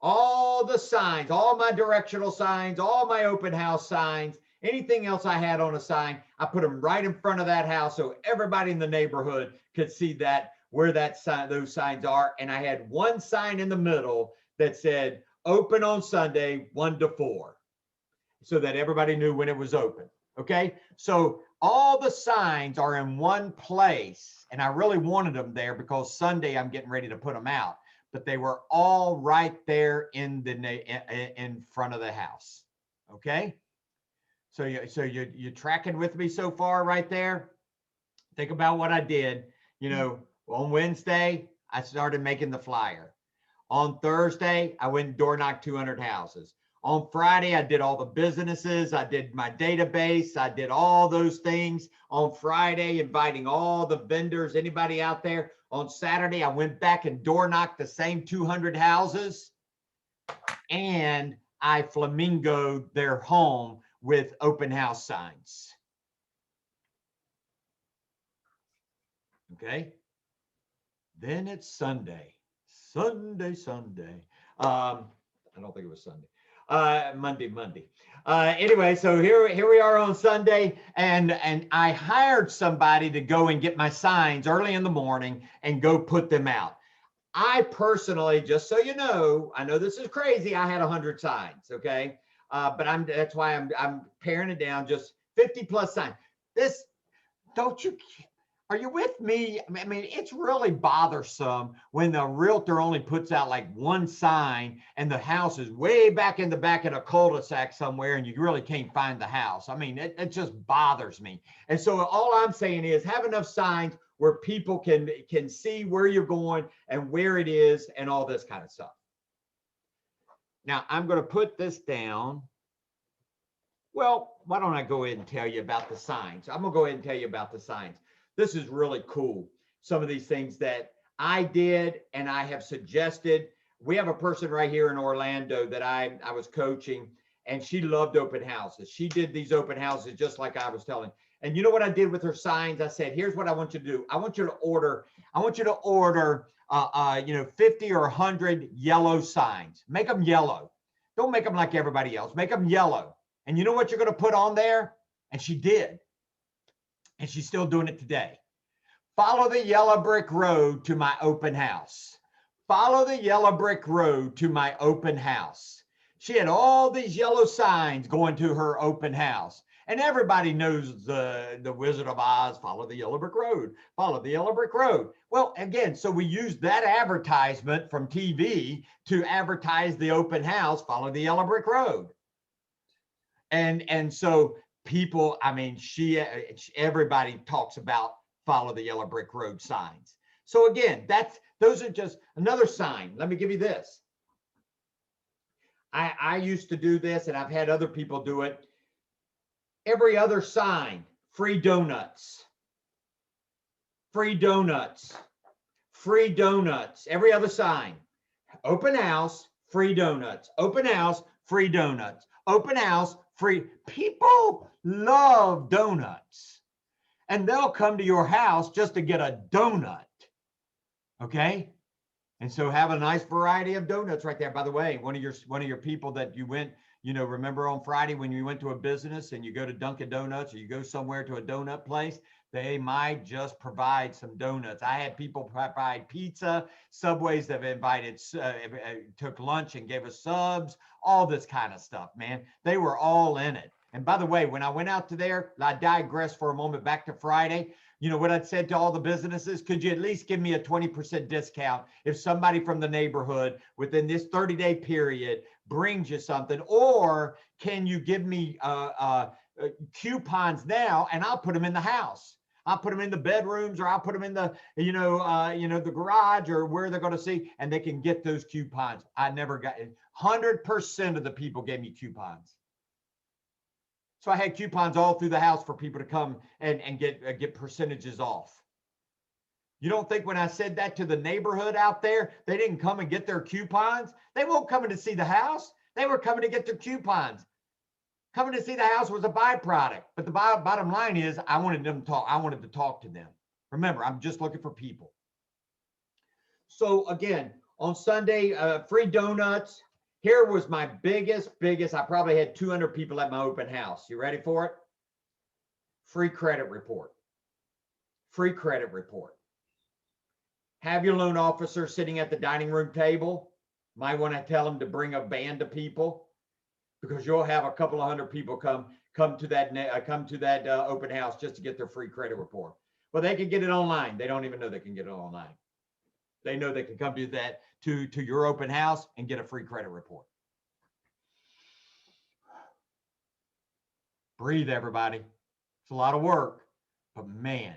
All the signs, all my directional signs, all my open house signs, anything else I had on a sign, I put them right in front of that house so everybody in the neighborhood could see that where those signs are. And I had one sign in the middle that said open on Sunday 1 to 4. So that everybody knew when it was open. Okay. So all the signs are in one place. And I really wanted them there because Sunday I'm getting ready to put them out, but they were all right there in front of the house. Okay. So you're tracking with me so far right there. Think about what I did. You know, on Wednesday, I started making the flyer. On Thursday, I went and door knocked 200 houses. On Friday, I did all the businesses. I did my database. I did all those things. On Friday, inviting all the vendors, anybody out there. On Saturday, I went back and door knocked the same 200 houses. And I flamingoed their home with open house signs. Okay. Then it's Sunday. Sunday. I don't think it was Sunday. Monday. Anyway, so here we are on Sunday, and I hired somebody to go and get my signs early in the morning and go put them out. I personally, just so you know, I know this is crazy. I had 100 signs, okay, but that's why I'm paring it down, just 50 plus signs. Are you with me? I mean, it's really bothersome when the realtor only puts out like one sign and the house is way back in the back of a cul-de-sac somewhere and you really can't find the house. I mean, it just bothers me. And so all I'm saying is have enough signs where people can see where you're going and where it is and all this kind of stuff. Now, I'm going to put this down. Well, why don't I go ahead and tell you about the signs? I'm going to go ahead and tell you about the signs. This is really cool. Some of these things that I did and I have suggested. We have a person right here in Orlando that I was coaching, and she loved open houses. She did these open houses just like I was telling. And you know what I did with her signs? I said, here's what I want you to do. I want you to order 50 or 100 yellow signs. Make them yellow. Don't make them like everybody else. Make them yellow. And you know what you're going to put on there? And she did. And she's still doing it today. Follow the yellow brick road to my open house. Follow the yellow brick road to my open house. She had all these yellow signs going to her open house. And everybody knows the Wizard of Oz, follow the yellow brick road, follow the yellow brick road. Well, again, so we used that advertisement from TV to advertise the open house, follow the yellow brick road. And so people, I mean, everybody talks about follow the yellow brick road signs. So again, those are just another sign. Let me give you this. I used to do this, and I've had other people do it. Every other sign, free donuts, free donuts, free donuts. Every other sign, open house, free donuts, open house, free donuts, open house, free. People love donuts, and they'll come to your house just to get a donut. Okay. And so have a nice variety of donuts right there. By the way, one of your people that you went, remember on Friday when you went to a business and you go to Dunkin' Donuts or you go somewhere to a donut place, they might just provide some donuts. I had people provide pizza. Subways have invited, took lunch and gave us subs, all this kind of stuff, man. They were all in it. And by the way, when I went out to there, I digress for a moment back to Friday. You know what I'd said to all the businesses? Could you at least give me a 20% discount if somebody from the neighborhood within this 30-day period brings you something? Or can you give me coupons now and I'll put them in the house? I'll put them in the bedrooms, or I'll put them in the, the garage, or where they're going to see, and they can get those coupons. I never got it. 100% of the people gave me coupons. So I had coupons all through the house for people to come and get percentages off. You don't think when I said that to the neighborhood out there, they didn't come and get their coupons? They won't come in to see the house. They were coming to get their coupons. Coming to see the house was a byproduct. But the bottom line is I wanted to talk to them. Remember, I'm just looking for people. So again, on Sunday, free donuts. Here was my biggest, I probably had 200 people at my open house. You ready for it? Free credit report. Free credit report. Have your loan officer sitting at the dining room table. Might want to tell them to bring a band of people, because you'll have a couple of hundred people come to that open house just to get their free credit report. Well, they can get it online. They don't even know they can get it online. They know they can come to your open house and get a free credit report. Breathe, everybody. It's a lot of work, but man,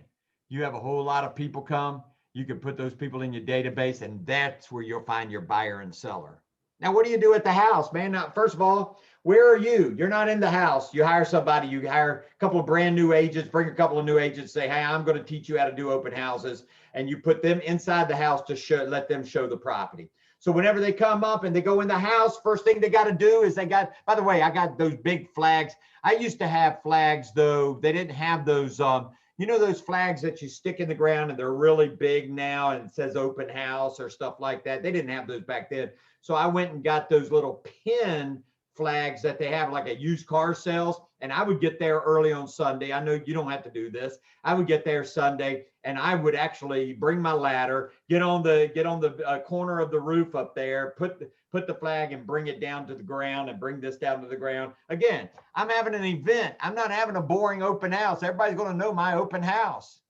you have a whole lot of people come. You can put those people in your database, and that's where you'll find your buyer and seller. Now, what do you do at the house, man? Now, first of all, where are you? You're not in the house. You hire somebody. You hire a couple of brand new agents, bring a couple of new agents, say, hey, I'm going to teach you how to do open houses. And you put them inside the house to let them show the property. So whenever they come up and they go in the house, first thing they got to do is by the way, I got those big flags. I used to have flags, though. They didn't have those, those flags that you stick in the ground and they're really big now and it says open house or stuff like that. They didn't have those back then. So I went and got those little pin flags that they have like at used car sales. And I would get there early on Sunday. I know you don't have to do this. I would get there Sunday and I would actually bring my ladder, get on the corner of the roof up there, put the flag and bring it down to the ground and bring this down to the ground. Again, I'm having an event. I'm not having a boring open house. Everybody's going to know my open house.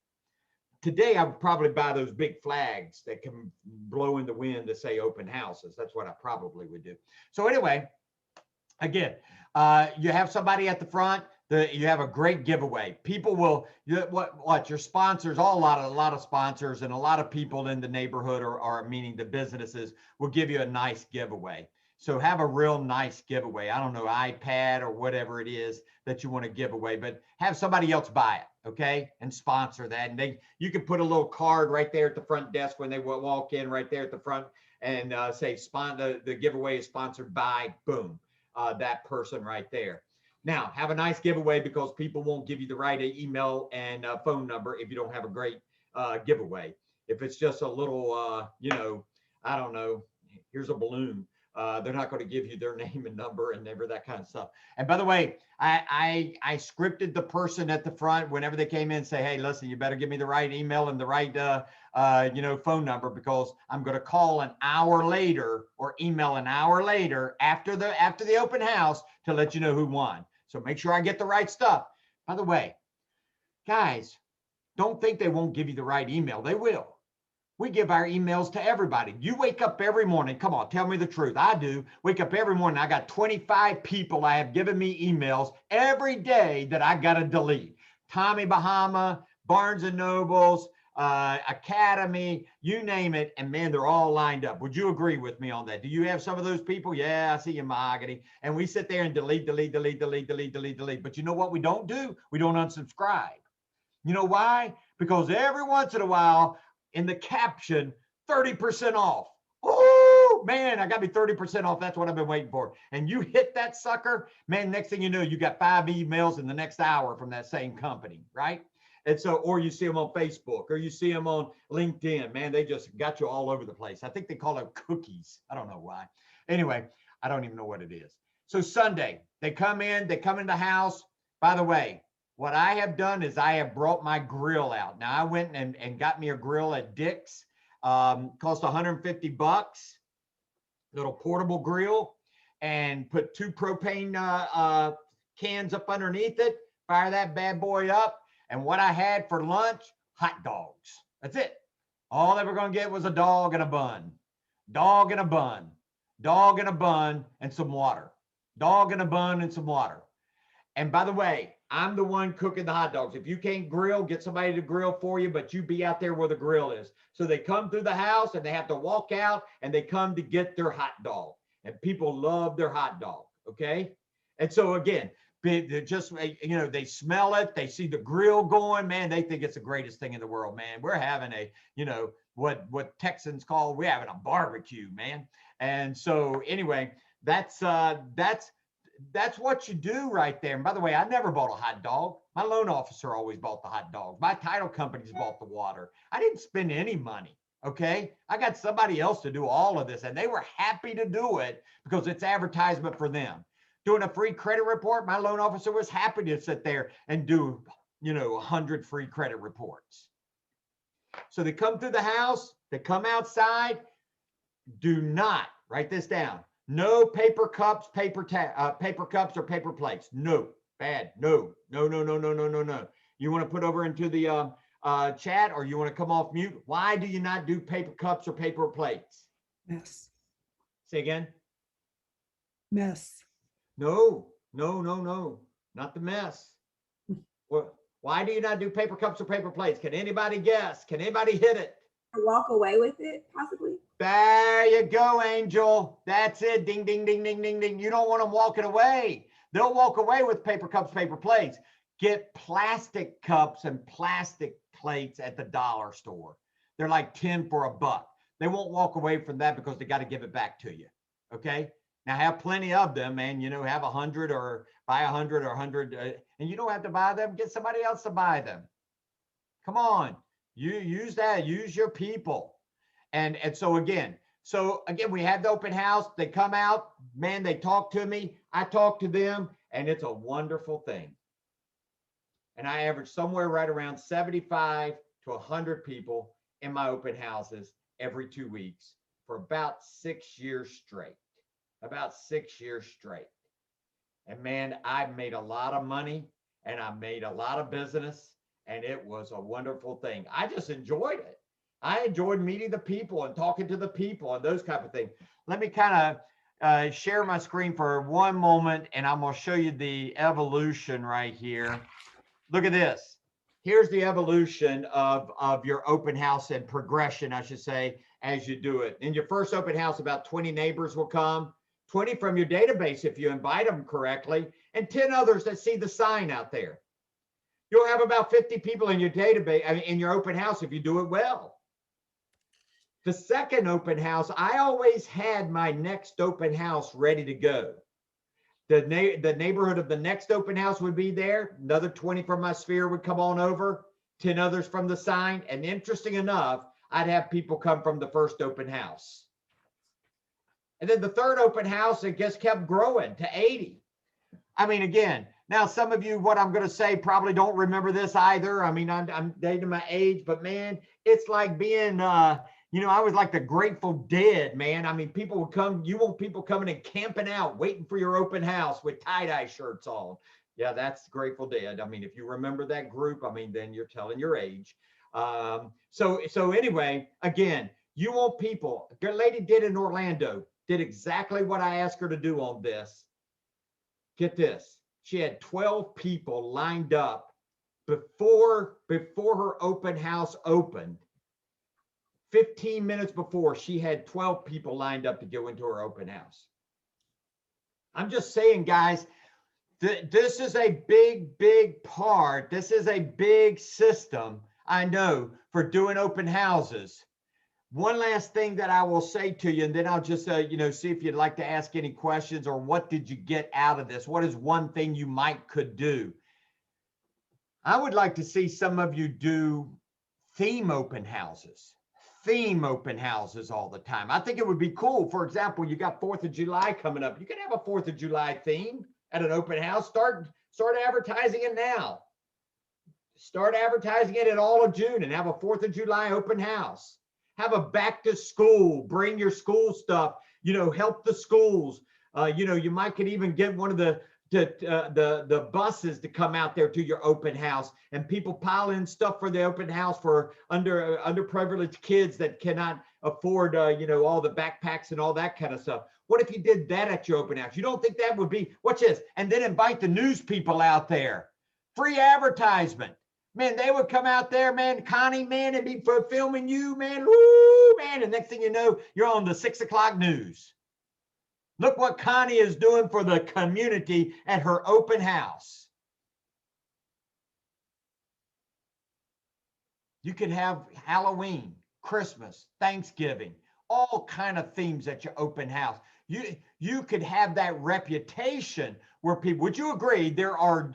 Today, I would probably buy those big flags that can blow in the wind to say open houses. That's what I probably would do. So anyway, again, you have somebody at the front. You have a great giveaway. People will, your sponsors, a lot of sponsors and a lot of people in the neighborhood or meaning the businesses will give you a nice giveaway. So have a real nice giveaway. I don't know, iPad or whatever it is that you want to give away, but have somebody else buy it, okay? And sponsor that. And you can put a little card right there at the front desk when they walk in right there at the front and say, the giveaway is sponsored by, boom, that person right there. Now, have a nice giveaway because people won't give you the right email and phone number if you don't have a great giveaway. If it's just a little, I don't know, here's a balloon. They're not going to give you their name and number and never that kind of stuff. And by the way, I scripted the person at the front whenever they came in, say, hey, listen, you better give me the right email and the right phone number, because I'm going to call an hour later or email an hour later after the open house to let you know who won. So make sure I get the right stuff. By the way, guys, don't think they won't give you the right email. They will. We give our emails to everybody. You wake up every morning. Come on, tell me the truth. I do. Wake up every morning. I got 25 people I have given me emails every day that I got to delete. Tommy Bahama, Barnes and Nobles, Academy, you name it. And man, they're all lined up. Would you agree with me on that? Do you have some of those people? Yeah, I see you, Mahogany. And we sit there and delete. But you know what we don't do? We don't unsubscribe. You know why? Because every once in a while, in the caption, 30% off. Oh, man, I got me 30% off. That's what I've been waiting for. And you hit that sucker, man, next thing you know, you got 5 emails in the next hour from that same company, right? And so, or you see them on Facebook, or you see them on LinkedIn. Man, they just got you all over the place. I think they call them cookies. I don't know why. Anyway, I don't even know what it is. So Sunday, they come in the house. By the way, what I have done is I have brought my grill out. Now I went and got me a grill at Dick's, cost $150, little portable grill, and put 2 propane cans up underneath it, fire that bad boy up. And what I had for lunch, hot dogs. That's it. All they were going to get was a dog and a bun, dog and a bun, dog and a bun, and some water, dog and a bun and some water. And by the way, I'm the one cooking the hot dogs. If you can't grill, get somebody to grill for you, but you be out there where the grill is. So they come through the house and they have to walk out and they come to get their hot dog. And people love their hot dog, okay? And so again, they just, they smell it. They see the grill going, man, they think it's the greatest thing in the world, man. We're having a, what Texans call, we're having a barbecue, man. And so anyway, that's what you do right there. And by the way, I never bought a hot dog. My loan officer always bought the hot dog. My title companies bought the water. I didn't spend any money. Okay. I got somebody else to do all of this, and they were happy to do it because it's advertisement for them. Doing a free credit report, my loan officer was happy to sit there and do, 100 free credit reports. So they come through the house, they come outside. Do not, write this down. No paper cups, paper cups or paper plates. No, bad. No. You want to put over into the chat, or you want to come off mute? Why do you not do paper cups or paper plates? Mess. Say again. Mess. No, not the mess. Why do you not do paper cups or paper plates? Can anybody guess? Can anybody hit it? Walk away with it, possibly. There you go, Angel. That's it. Ding, ding, ding, ding, ding, ding. You don't want them walking away. They'll walk away with paper cups, paper plates. Get plastic cups and plastic plates at the dollar store. They're like 10 for $1. They won't walk away from that because they got to give it back to you. Okay. Now have plenty of them, and have 100 or buy 100 or 100, and you don't have to buy them. Get somebody else to buy them. Come on, you use that. Use your people, and so again, we have the open house. They come out, man. They talk to me. I talk to them, and it's a wonderful thing. And I average somewhere right around 75 to 100 people in my open houses every 2 weeks for about 6 years straight. About 6 years straight. And man, I made a lot of money and I made a lot of business, and it was a wonderful thing. I just enjoyed it. I enjoyed meeting the people and talking to the people and those type of things. Let me kind of share my screen for one moment, and I'm going to show you the evolution right here. Look at this. Here's the evolution of your open house and progression, I should say, as you do it. In your first open house, about 20 neighbors will come. 20 from your database if you invite them correctly, and 10 others that see the sign out there. You'll have about 50 people in your database, in your open house if you do it well. The second open house, I always had my next open house ready to go. The neighborhood of the next open house would be there. Another 20 from my sphere would come on over, 10 others from the sign. And interesting enough, I'd have people come from the first open house. And then the third open house, it just kept growing to 80. I mean, again, now some of you, what I'm going to say, probably don't remember this either. I mean, I'm dating my age, but man, it's like being, you know, I was like the Grateful Dead, man. I mean, people would come, you want people coming and camping out, waiting for your open house with tie-dye shirts on. Yeah, that's Grateful Dead. I mean, if you remember that group, I mean, then you're telling your age. So anyway, again, you want people, the lady did in Orlando, did exactly what I asked her to do on this. Get this. She had 12 people lined up before her open house opened. 15 minutes before, she had 12 people lined up to go into her open house. I'm just saying, guys, this is a big part. This is a big system, I know, for doing open houses. One last thing that I will say to you, and then I'll just, you know, see if you'd like to ask any questions, or what did you get out of this? What is one thing you could do? I would like to see some of you do theme open houses all the time. I think it would be cool. For example, you got 4th of July coming up. You can have a 4th of July theme at an open house. Start advertising it now. Start advertising it in all of June and have a 4th of July open house. Have a back to school, bring your school stuff, you know, help the schools. You know, you might could even get one of the buses to come out there to your open house, and people pile in stuff for the open house for underprivileged kids that cannot afford, you know, all the backpacks and all that kind of stuff. What if you did that at your open house? You don't think that would be, watch this, and then invite the news people out there. Free advertisement. Man, they would come out there, man, Connie, man, and be filming you, man, woo, man, and next thing you know, you're on the 6 o'clock news. Look what Connie is doing for the community at her open house. You could have Halloween, Christmas, Thanksgiving, all kind of themes at your open house. You could have that reputation where people, would you agree, there are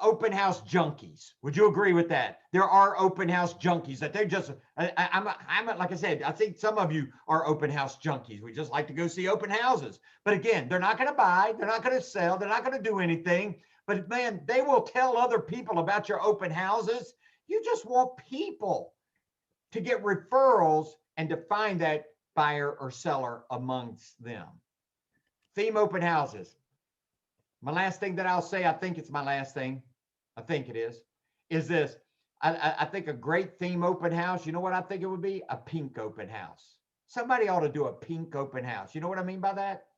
open house junkies. Would you agree with that? There are open house junkies that they just, I'm like I said, I think some of you are open house junkies. We just like to go see open houses. But again, they're not going to buy, they're not going to sell, they're not going to do anything. But man, they will tell other people about your open houses. You just want people to get referrals and to find that buyer or seller amongst them. Theme open houses. My last thing that I'll say, I think it's my last thing, I think it is this. I think a great theme open house, you know what I think it would be? A pink open house. Somebody ought to do a pink open house. You know what I mean by that?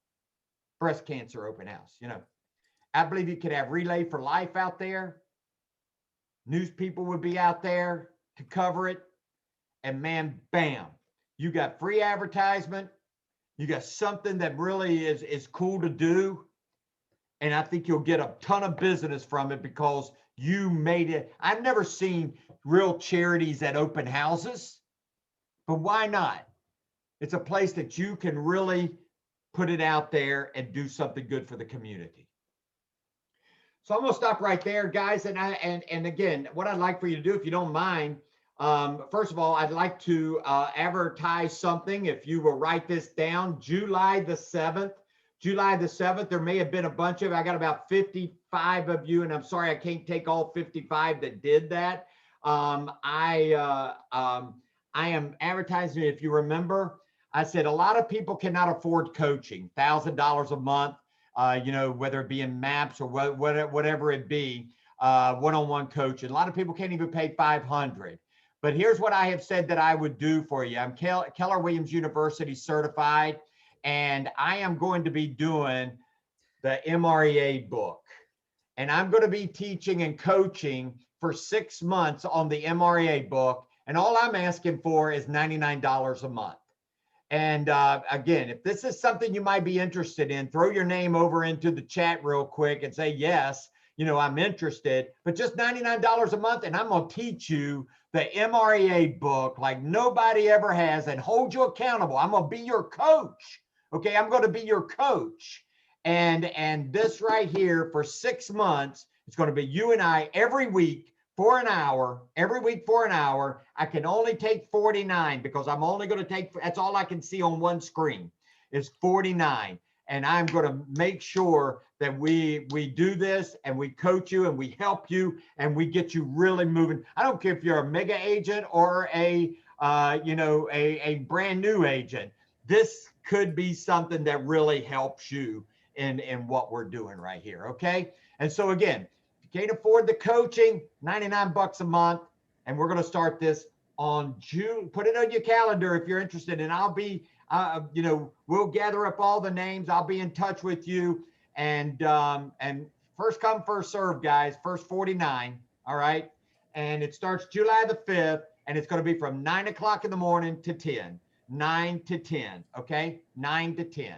Breast cancer open house, you know. I believe you could have Relay for Life out there. News people would be out there to cover it. And man, bam, you got free advertisement. You got something that really is cool to do. And I think you'll get a ton of business from it because you made it. I've never seen real charities at open houses, but why not? It's a place that you can really put it out there and do something good for the community. So I'm gonna stop right there, guys. And again, what I'd like for you to do, if you don't mind, first of all, I'd like to advertise something. If you will write this down, July the 7th. July the 7th, there may have been a bunch of, I got about 55 of you, and I'm sorry I can't take all 55 that did that. I am advertising, if you remember, I said a lot of people cannot afford coaching, $1,000 a month, you know, whether it be in MAPS or whatever it be, one-on-one coaching. A lot of people can't even pay $500. But here's what I have said that I would do for you. I'm Keller Williams University certified, and I am going to be doing the MREA book. And I'm going to be teaching and coaching for 6 months on the MREA book. And all I'm asking for is $99 a month. And again, if this is something you might be interested in, throw your name over into the chat real quick and say, yes, you know, I'm interested, but just $99 a month. And I'm going to teach you the MREA book like nobody ever has and hold you accountable. I'm going to be your coach. Okay, I'm going to be your coach. And this right here for 6 months, it's going to be you and I every week for an hour, every week for an hour. I can only take 49 because I'm only going to take, that's all I can see on one screen is 49. And I'm going to make sure that we do this and we coach you and we help you and we get you really moving. I don't care if you're a mega agent or a brand new agent. This could be something that really helps you in what we're doing right here. Okay. And so again, if you can't afford the coaching, 99 bucks a month. And we're going to start this on June. Put it on your calendar if you're interested. And I'll be, we'll gather up all the names. I'll be in touch with you. And first come, first serve, guys. First 49. All right. And it starts July the 5th. And it's going to be from 9 o'clock in the morning to 10. 9 to 10. Okay. 9 to 10.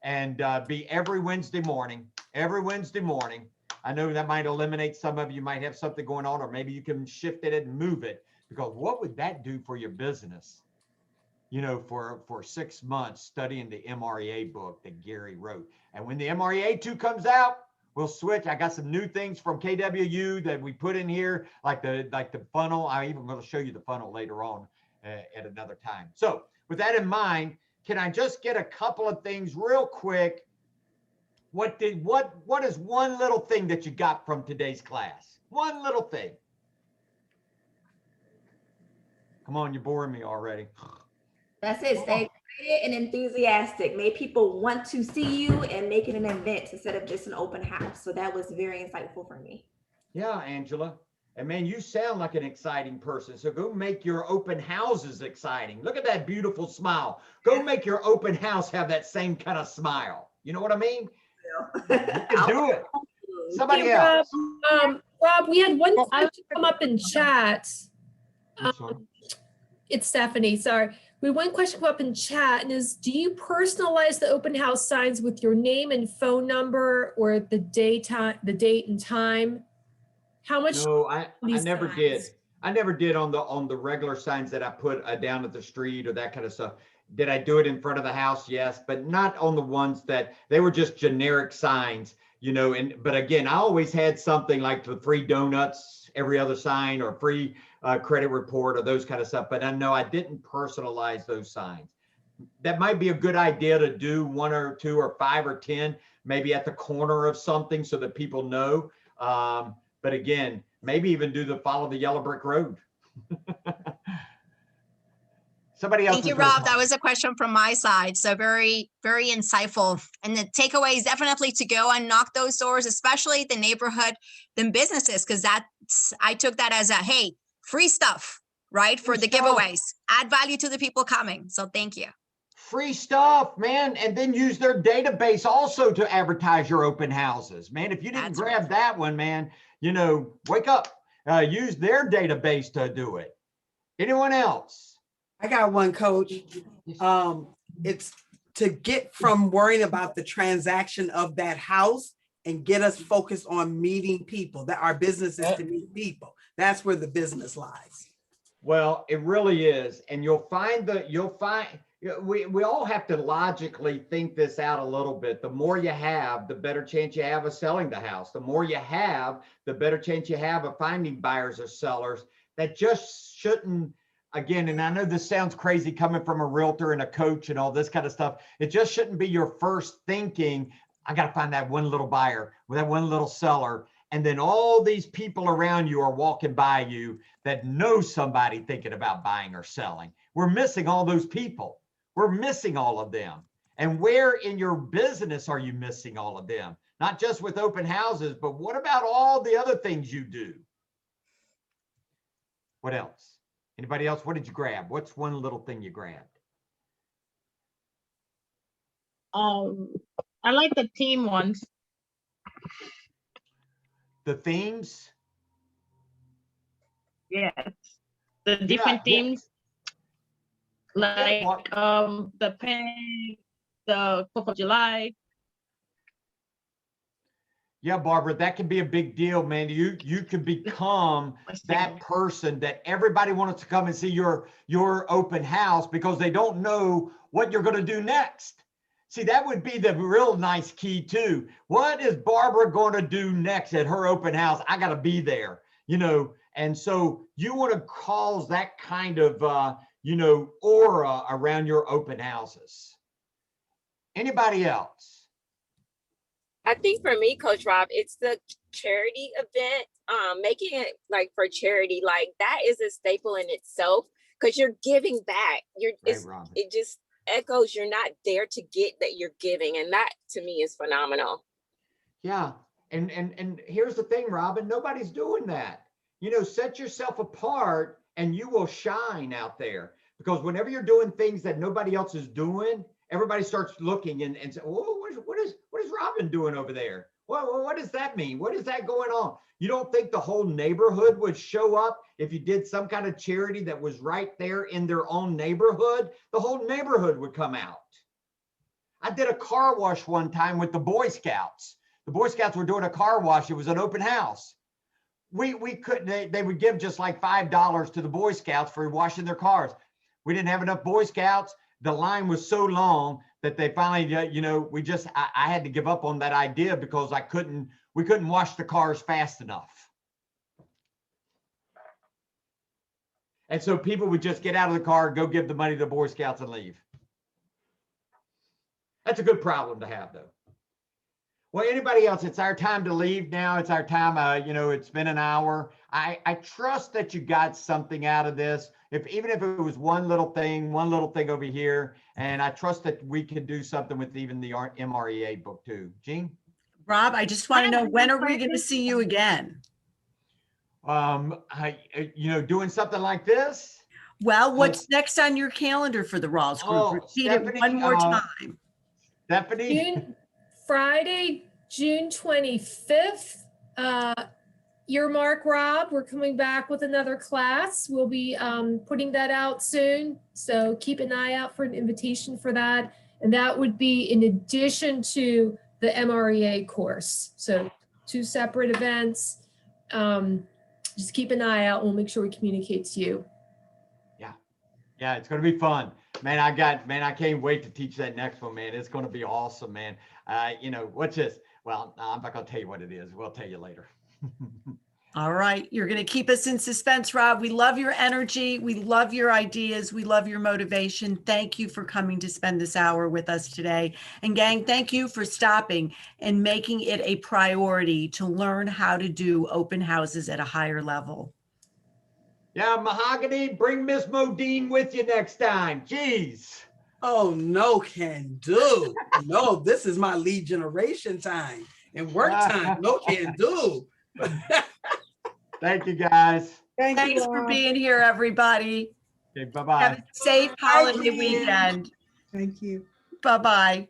And be every Wednesday morning. Every Wednesday morning. I know that might eliminate some of you might have something going on, or maybe you can shift it and move it, because what would that do for your business? For 6 months studying the MREA book that Gary wrote. And when the MREA 2 comes out, we'll switch. I got some new things from KWU that we put in here, like the funnel. I'm even going to show you the funnel later on at another time. So with that in mind, can I just get a couple of things real quick? What is one little thing that you got from today's class? One little thing. Come on, you're boring me already. That's it. Stay excited and enthusiastic. Make people want to see you and make it an event instead of just an open house. So that was very insightful for me. Yeah, Angela. And man, you sound like an exciting person. So go make your open houses exciting. Look at that beautiful smile. Go make your open house have that same kind of smile. You know what I mean? You can do it. Somebody else. Rob, we had one question come up in chat. It's Stephanie, sorry. One question come up in chat, and is, do you personalize the open house signs with your name and phone number, or the date and time? How much? No, I never did. I never did on the regular signs that I put down at the street or that kind of stuff. Did I do it in front of the house? Yes, but not on the ones that they were just generic signs, but again, I always had something like the free donuts, every other sign, or free credit report, or those kind of stuff. But I know I didn't personalize those signs. That might be a good idea to do 1 or 2 or 5 or 10, maybe at the corner of something so that people know. But again, maybe even do the follow the yellow brick road. Somebody else. Thank you, Rob. That was a question from my side. So very, very insightful. And the takeaway is definitely to go and knock those doors, especially the neighborhood, the businesses, because I took that as a, hey, free stuff, right? For the giveaways, add value to the people coming. So thank you. Free stuff, man. And then use their database also to advertise your open houses, man. If you didn't grab that one, man, wake up, use their database to do it. Anyone else? I got one, Coach. It's to get from worrying about the transaction of that house and get us focused on meeting people. That our business is to meet people. That's where the business lies. Well, it really is. And we all have to logically think this out a little bit. The more you have, the better chance you have of selling the house. The more you have, the better chance you have of finding buyers or sellers. That just shouldn't, again, and I know this sounds crazy coming from a realtor and a coach and all this kind of stuff. It just shouldn't be your first thinking, I got to find that one little buyer with that one little seller. And then all these people around you are walking by you that know somebody thinking about buying or selling. We're missing all those people. We're missing all of them. And where in your business are you missing all of them? Not just with open houses, but what about all the other things you do? What else? Anybody else? What did you grab? What's one little thing you grabbed? I like the theme ones. The themes? Yes. The different themes. Like the pink, the 4th of July. Yeah, Barbara, that can be a big deal, man. You could become that person that everybody wants to come and see your open house because they don't know what you're going to do next. See, that would be the real nice key too. What is Barbara going to do next at her open house? I got to be there, And so you want to cause that kind of, aura around your open houses. Anybody else? I think for me, Coach Rob, it's the charity event. Making it like for charity, like that is a staple in itself because you're giving back. It just echoes you're not there to get, that you're giving, and that to me is phenomenal. Yeah, and here's the thing, Robin, nobody's doing that. Set yourself apart and you will shine out there, because whenever you're doing things that nobody else is doing, everybody starts looking and say, "Oh, what is Robin doing over there? What does that mean? What is that going on?" You don't think the whole neighborhood would show up if you did some kind of charity that was right there in their own neighborhood? The whole neighborhood would come out. I did a car wash one time with the Boy Scouts. The Boy Scouts were doing a car wash. It was an open house. We couldn't, they would give just like $5 to the Boy Scouts for washing their cars. We didn't have enough Boy Scouts. The line was so long that they finally, I had to give up on that idea because we couldn't wash the cars fast enough. And so people would just get out of the car, go give the money to the Boy Scouts and leave. That's a good problem to have, though. Well, anybody else, it's our time to leave now. It's our time, it's been an hour. I trust that you got something out of this. Even if it was one little thing over here, and I trust that we can do something with even the MREA book too. Jean? Rob, I just want to know, when are we going to see you again? Doing something like this? Well, what's next on your calendar for the Rawls group? Repeat it one more time. Stephanie? Friday, June 25th. Your mark, Rob, we're coming back with another class. We'll be putting that out soon. So keep an eye out for an invitation for that. And that would be in addition to the MREA course. So 2 separate events. Just keep an eye out. We'll make sure we communicate to you. Yeah, it's going to be fun. Man, I can't wait to teach that next one, man. It's going to be awesome, man. What's this? Well, I'm not going to tell you what it is. We'll tell you later. All right. You're going to keep us in suspense, Rob. We love your energy. We love your ideas. We love your motivation. Thank you for coming to spend this hour with us today. And gang, thank you for stopping and making it a priority to learn how to do open houses at a higher level. Yeah, Mahogany, bring Miss Modine with you next time. Jeez. Oh, no can do. No, this is my lead generation time and work time. No can do. Thank you, guys. Thanks for being here, everybody. Okay, bye-bye. Have a safe holiday weekend. Thank you. Bye-bye.